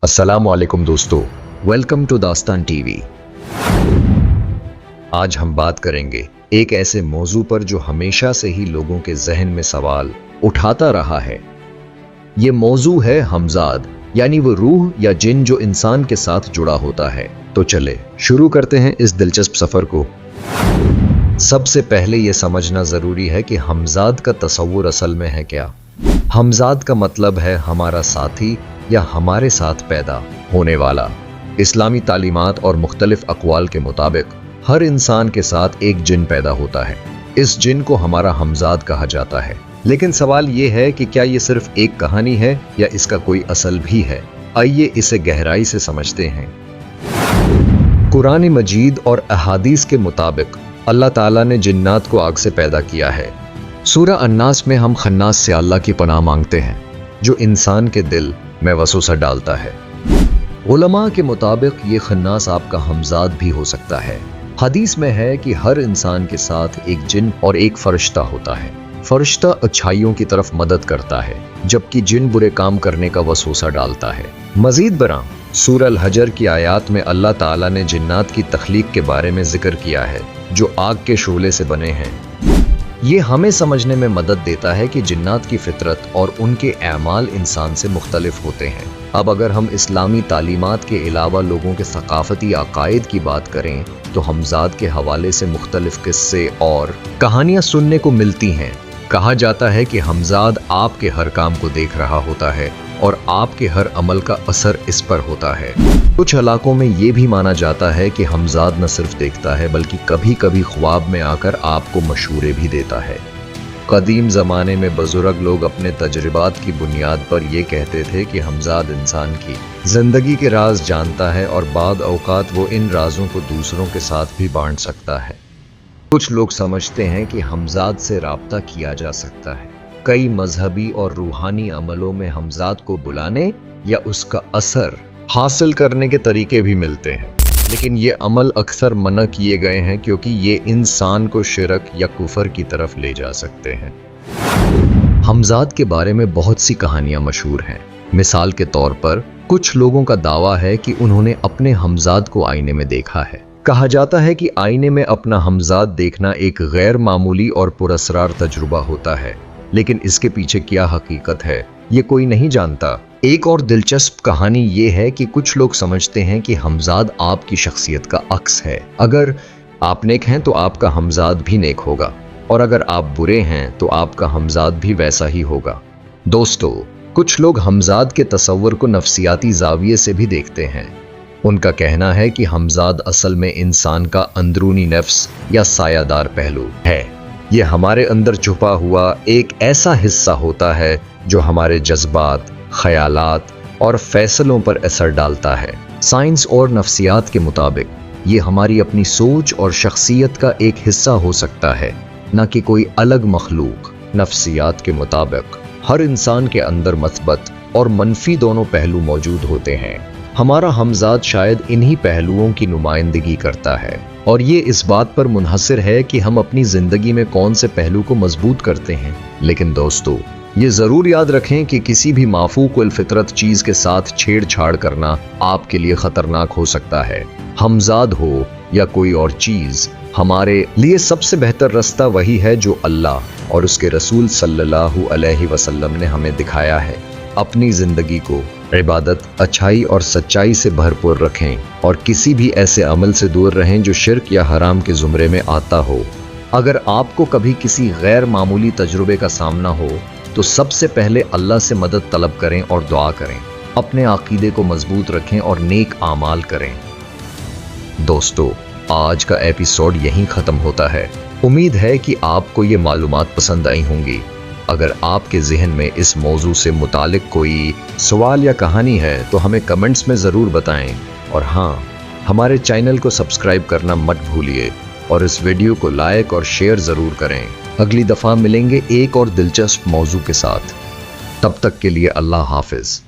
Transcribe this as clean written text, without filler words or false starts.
अस्सलाम वालेकुम दोस्तों, वेलकम टू दास्तान टीवी। आज हम बात करेंगे एक ऐसे मौजू पर जो हमेशा से ही लोगों के जहन में सवाल उठाता रहा है। ये मौजू है हमजाद, यानी वो रूह या जिन जो इंसान के साथ जुड़ा होता है। तो चले शुरू करते हैं इस दिलचस्प सफर को। सबसे पहले ये समझना जरूरी है कि हमजाद का तसव्वुर असल में है क्या। हमजाद का मतलब है हमारा साथी या हमारे साथ पैदा होने वाला। इस्लामी तालीमात और मुख्तलिफ अक़वाल के मुताबिक हर इंसान के साथ एक जिन पैदा होता है। इस जिन को हमारा हमजाद कहा जाता है। लेकिन सवाल ये है कि क्या ये सिर्फ एक कहानी है या इसका कोई असल भी है। आइए इसे गहराई से समझते हैं। कुरान मजीद और अहादीस के मुताबिक अल्लाह ताला ने जिन्नात को आग से पैदा किया है। सूरह अन्नास में हम खन्नास से अल्लाह की पनाह मांगते हैं, जो इंसान के दिल में वसवसा डालता है। उलमा के मुताबिक ये खन्नास आपका हमजाद भी हो सकता है। हदीस में है कि हर इंसान के साथ एक जिन और एक फरिश्ता होता है। फरिश्ता अच्छाइयों की तरफ मदद करता है, जबकि जिन बुरे काम करने का वसवसा डालता है। मजीद बरां सूरह अल हजर की आयात में अल्लाह ताला ने जिन्नात की तख्लीक के बारे में जिक्र किया है, जो आग के शोले से बने हैं। ये हमें समझने में मदद देता है कि जिन्नात की फितरत और उनके अमाल इंसान से मुख्तलिफ होते हैं। अब अगर हम इस्लामी तालीमात के अलावा लोगों के सकाफती अकायद की बात करें तो हमजाद के हवाले से मुख्तलिफ किस्से और कहानियाँ सुनने को मिलती हैं। कहा जाता है कि हमजाद आपके हर काम को देख रहा होता है और आपके हर अमल का असर इस पर होता है। कुछ इलाकों में ये भी माना जाता है कि हमजाद न सिर्फ देखता है बल्कि कभी कभी ख्वाब में आकर आपको मशूरे भी देता है। कदीम ज़माने में बुजुर्ग लोग अपने तजुर्बात की बुनियाद पर यह कहते थे कि हमजाद इंसान की जिंदगी के राज जानता है और बाद औकात वो इन राजों को दूसरों के साथ भी बांट सकता है। कुछ लोग समझते हैं कि हमजाद से राब्ता किया जा सकता है। कई मजहबी और रूहानी अमलों में हमजाद को बुलाने या उसका असर हासिल करने के तरीके भी मिलते हैं, लेकिन ये अमल अक्सर मना किए गए हैं क्योंकि ये इंसान को शिरक या कुफर की तरफ ले जा सकते हैं। हमजाद के बारे में बहुत सी कहानियां मशहूर हैं। मिसाल के तौर पर कुछ लोगों का दावा है कि उन्होंने अपने हमजाद को आईने में देखा है। कहा जाता है कि आईने में अपना हमजाद देखना एक गैर मामूली और पुरअसरार तजुर्बा होता है, लेकिन इसके पीछे क्या हकीकत है ये कोई नहीं जानता। एक और दिलचस्प कहानी ये है कि कुछ लोग समझते हैं कि हमजाद आपकी शख्सियत का अक्स है। अगर आप नेक हैं तो आपका हमजाद भी नेक होगा, और अगर आप बुरे हैं तो आपका हमजाद भी वैसा ही होगा। दोस्तों, कुछ लोग हमजाद के तसव्वुर को नफ्सियाती जाविये से भी देखते हैं। उनका कहना है कि हमजाद असल में इंसान का अंदरूनी नफ्स या सायादार पहलू है। ये हमारे अंदर छुपा हुआ एक ऐसा हिस्सा होता है जो हमारे जज्बात, ख्यालात और फैसलों पर असर डालता है। साइंस और नफ्सियात के मुताबिक ये हमारी अपनी सोच और शख्सियत का एक हिस्सा हो सकता है, न कि कोई अलग मखलूक। नफ्सियात के मुताबिक हर इंसान के अंदर मस्बत और मनफी दोनों पहलू मौजूद होते हैं। हमारा हमजाद शायद इन्हीं पहलुओं की नुमाइंदगी करता है, और ये इस बात पर मुनहसर है कि हम अपनी जिंदगी में कौन से पहलू को मजबूत करते हैं। लेकिन दोस्तों, ये जरूर याद रखें कि किसी भी माफूक उल फितरत चीज के साथ छेड़छाड़ करना आपके लिए खतरनाक हो सकता है। हमजाद हो या कोई और चीज, हमारे लिए सबसे बेहतर रास्ता वही है जो अल्लाह और उसके रसूल सल्लल्लाहु अलैहि वसल्लम ने हमें दिखाया है। अपनी जिंदगी को इबादत, अच्छाई और सच्चाई से भरपूर रखें और किसी भी ऐसे अमल से दूर रहें जो शिर्क या हराम के जुमरे में आता हो। अगर आपको कभी किसी गैर मामूली तजुर्बे का सामना हो तो सबसे पहले अल्लाह से मदद तलब करें और दुआ करें। अपने अकीदे को मजबूत रखें और नेक आमाल करें। दोस्तों, आज का एपिसोड यहीं ख़त्म होता है। उम्मीद है कि आपको ये मालूमात पसंद आई होंगी। अगर आपके जहन में इस मौजू से मुतालिक कोई सवाल या कहानी है तो हमें कमेंट्स में ज़रूर बताएं। और हाँ, हमारे चैनल को सब्सक्राइब करना मत भूलिए और इस वीडियो को लाइक और शेयर ज़रूर करें। अगली दफ़ा मिलेंगे एक और दिलचस्प मौजू के साथ। तब तक के लिए अल्लाह हाफिज़।